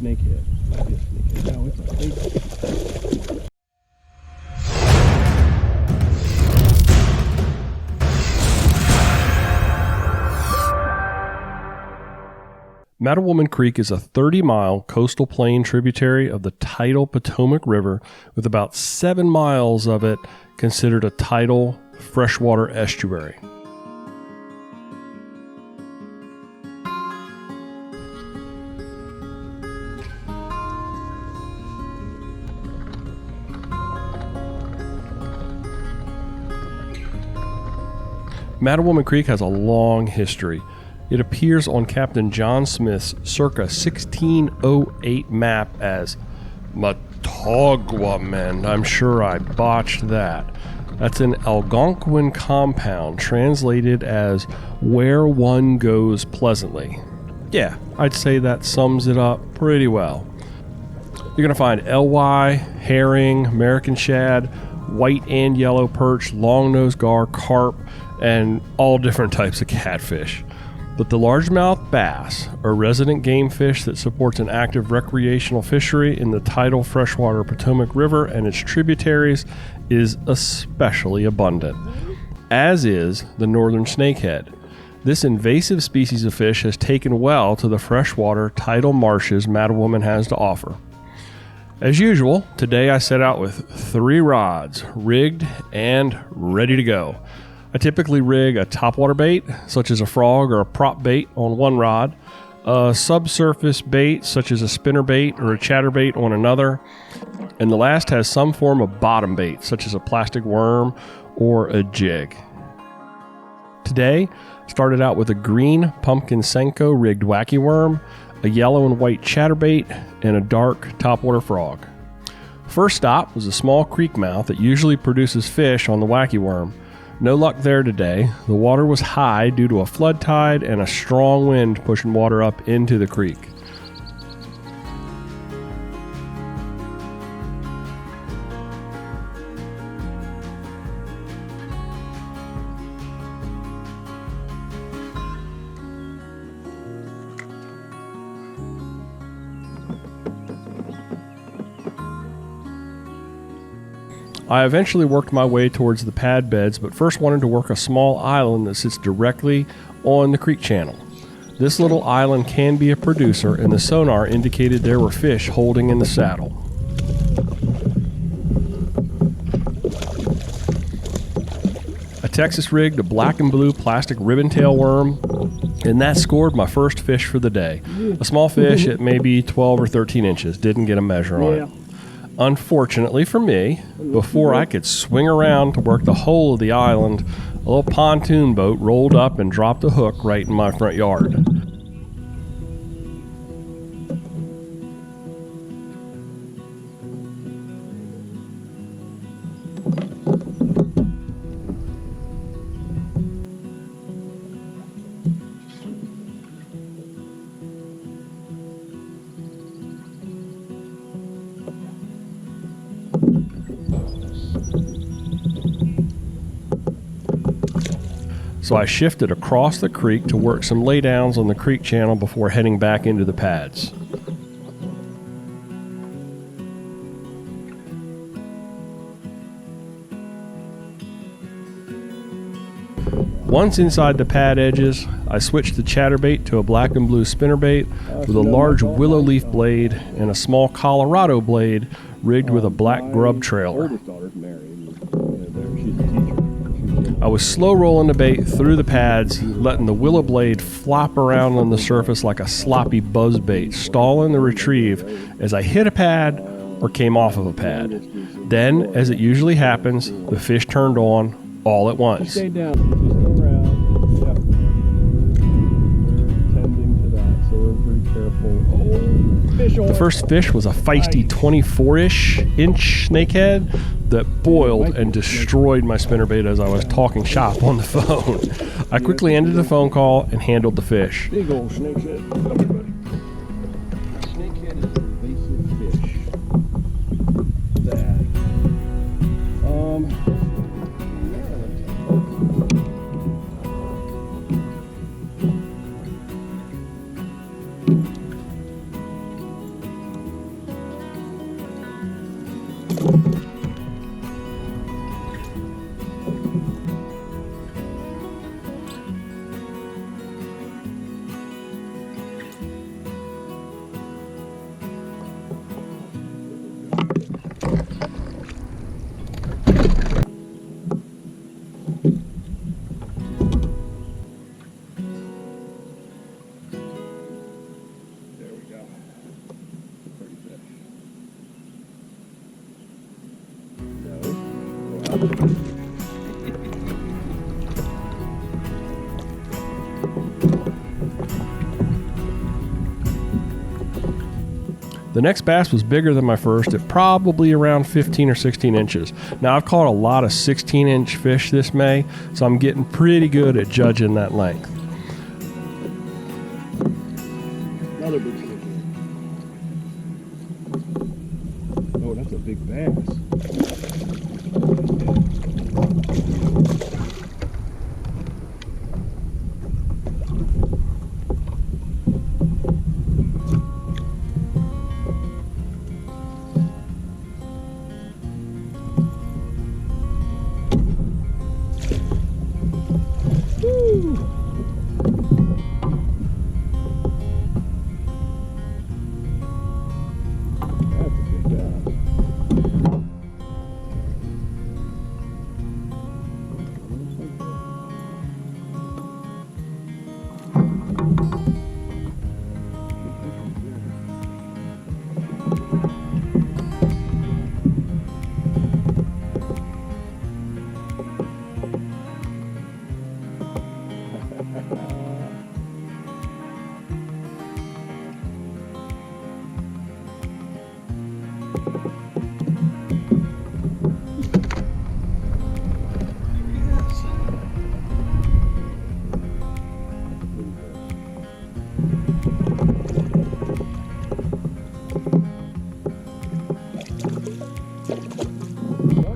snakehead. No, it's a big. Mattawoman Creek is a 30-mile coastal plain tributary of the tidal Potomac River, with about 7 miles of it considered a tidal freshwater estuary. Mattawoman Creek has a long history. It appears on Captain John Smith's circa 1608 map as Mattawoman. I'm sure I botched that. That's an Algonquin compound translated as where one goes pleasantly. Yeah, I'd say that sums it up pretty well. You're going to find LY, herring, American shad, white and yellow perch, long-nosed gar, carp, and all different types of catfish. But the largemouth bass, a resident game fish that supports an active recreational fishery in the tidal freshwater Potomac River and its tributaries, is especially abundant, as is the northern snakehead. This invasive species of fish has taken well to the freshwater tidal marshes Mattawoman has to offer. As usual, today I set out with 3 rods, rigged and ready to go. I typically rig a topwater bait, such as a frog or a prop bait, on one rod, a subsurface bait, such as a spinner bait or a chatterbait, on another, and the last has some form of bottom bait, such as a plastic worm or a jig. Today, started out with a green pumpkin senko rigged wacky worm, a yellow and white chatterbait, and a dark topwater frog. First stop was a small creek mouth that usually produces fish on the wacky worm. No luck there today. The water was high due to a flood tide and a strong wind pushing water up into the creek. I eventually worked my way towards the pad beds, but first wanted to work a small island that sits directly on the creek channel. This little island can be a producer, and the sonar indicated there were fish holding in the saddle. I Texas rigged a black and blue plastic ribbon tail worm, and that scored my first fish for the day. A small fish at maybe 12 or 13 inches. Didn't get a measure on it. Unfortunately for me, before I could swing around to work the whole of the island, a little pontoon boat rolled up and dropped a hook right in my front yard. So I shifted across the creek to work some laydowns on the creek channel before heading back into the pads. Once inside the pad edges, I switched the chatterbait to a black and blue spinnerbait with a large willow leaf blade and a small Colorado blade rigged with a black grub trailer. I was slow rolling the bait through the pads, letting the willow blade flop around on the surface like a sloppy buzzbait, stalling the retrieve as I hit a pad or came off of a pad. Then, as it usually happens, the fish turned on all at once. Stay down. Just go around. Yep. We're tending to that, so we're pretty careful. Oh, fish on. The first fish was a feisty 24-ish inch snakehead that boiled and destroyed my spinnerbait as I was talking shop on the phone. I quickly ended the phone call and handled the fish. Big old snakehead. Come here, buddy. Snakehead is an invasive fish. That. The next bass was bigger than my first, at probably around 15 or 16 inches. Now, I've caught a lot of 16-inch fish this May, so I'm getting pretty good at judging that length. Another big fish. Oh, that's a big bass.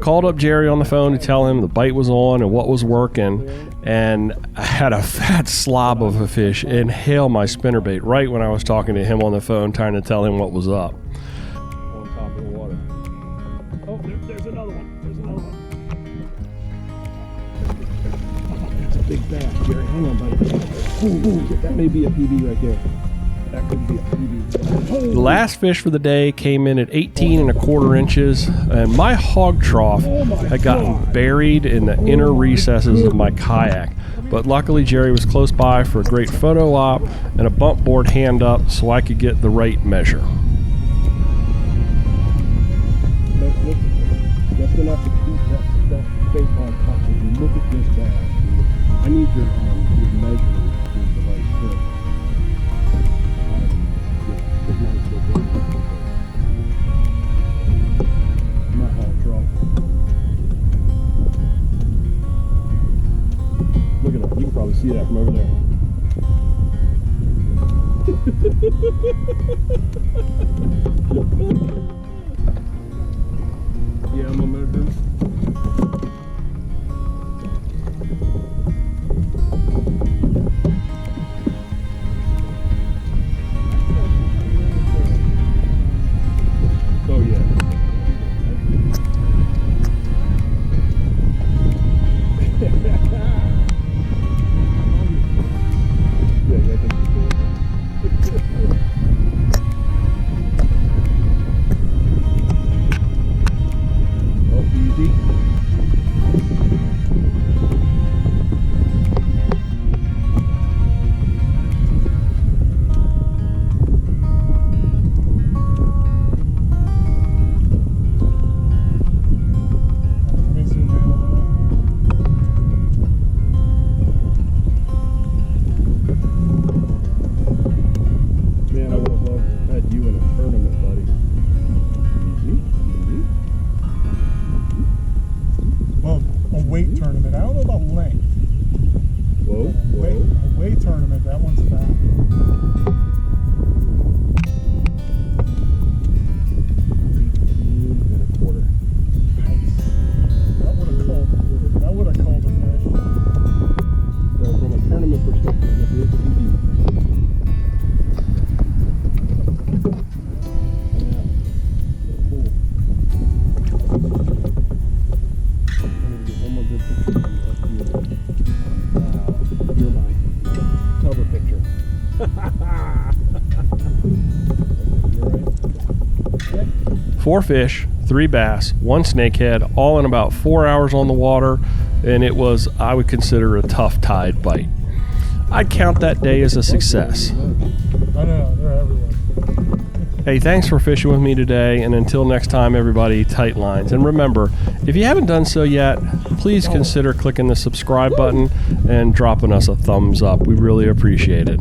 Called up Jerry on the phone to tell him the bite was on and what was working, and I had a fat slob of a fish inhale my spinnerbait right when I was talking to him on the phone, trying to tell him what was up. On top of the water. Oh, there's another one. There's another one. Oh, that's a big bass, Jerry. Hang on, buddy. Ooh, that may be a PB right there. That could be a PB. The last fish for the day came in at 18¼ inches, and my hog trough had gotten buried in the inner recesses of my kayak. But luckily Jerry was close by for a great photo op and a bump board hand up so I could get the right measure. Just enough to keep that face on top. If you look at this bass, I need your measure with the right fit. My hog trough. Look at that. You can probably see that from over there. Yeah, I'm gonna measure him. Oh yeah. Oh, easy. Man, I would have loved to have had you in a tournament, buddy. Easy, easy. Well, a weight tournament. I don't know about length. Whoa, A weight tournament, that one's fat. 18¼ Nice. That would have called a fish. So from a tournament perspective, this is a PB. You're my cover picture. You're right. 4 fish, 3 bass, 1 snakehead, all in about 4 hours on the water, and it was, I would consider, a tough tide bite. I'd count that day as a success. I know, they're everywhere. Hey, thanks for fishing with me today, and until next time, everybody, tight lines. And remember, if you haven't done so yet, please consider clicking the subscribe button and dropping us a thumbs up. We really appreciate it.